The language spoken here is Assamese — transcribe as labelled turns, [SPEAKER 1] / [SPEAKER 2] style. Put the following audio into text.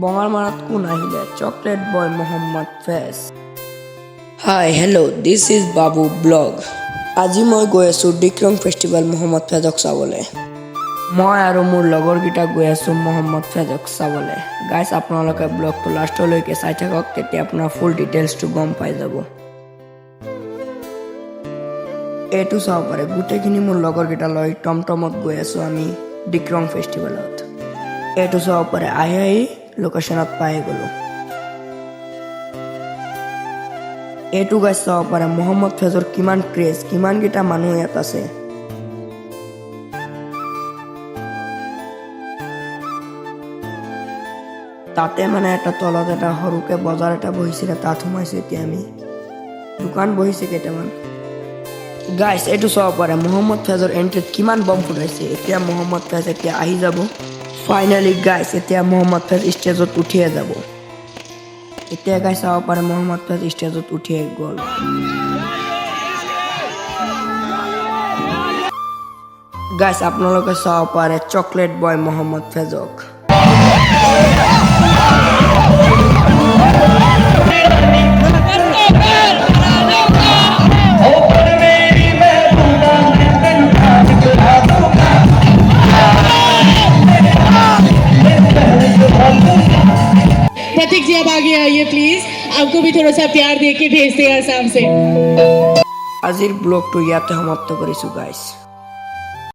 [SPEAKER 1] বঙালমাৰাত কোন আহিলে chocolate boy Mohammad Faiz. Hi hello' this is Babu blog. আজি মই গৈ আছোঁ ডিক্ৰং ফেষ্টিভেল মহম্মদ ফেজক চাবলৈ। মই আৰু মোৰ লগৰকেইটা গৈ আছোঁ মহম্মদ ফেজক চাবলৈ। গাইজ আপোনালোকে ব্লগটো লাষ্টলৈকে চাই থাকক, তেতিয়া আপোনাৰ ফুল ডিটেইলছটো গম পাই যাব। এইটো চাব পাৰে, গোটেইখিনি মোৰ লগৰকেইটা লৈ টমটমত গৈ আছোঁ আমি ডিক্ৰং ফেষ্টিভেলত। এইটো চাব পাৰে, আহি লোকেশ্যনত পাই গ'লোঁ। এইটো গাইজ চাব পাৰে মহম্মদ ফেজৰ কিমান ক্ৰেজ, কিমানকেইটা মানুহ ইয়াত আছে। তাতে মানে এটা তলত এটা সৰুকে বজাৰ এটা বহিছিলে, তাত সোমাইছোঁ এতিয়া আমি। দোকান বহিছে কেইটামান। গাইজ এইটো চাব পাৰে মহম্মদ ফেজৰ এণ্ট্ৰিত কিমান বম ফুটাইছে। এতিয়া মহম্মদ ফেজ এতিয়া আহি যাব। ফাইনেলি গাইজ এতিয়া মহম্মদ ফেজ ষ্টেজত উঠিয়ে যাব। এতিয়া গাইজ চাব পাৰে মহম্মদ ফেজ ষ্টেজত উঠিয়ে গ'ল। গাইজ আপোনালোকে চাব পাৰে চকলেট বয় মহম্মদ ফেজক।
[SPEAKER 2] प्रतीक जी अब आगे आइए प्लीज, आपको भी थोड़ा सा प्यार दे के भेजते हैं आसाम से।
[SPEAKER 1] আজিৰ ব্লগটো ইয়াতে সমাপ্ত কৰিছোঁ গাইজ।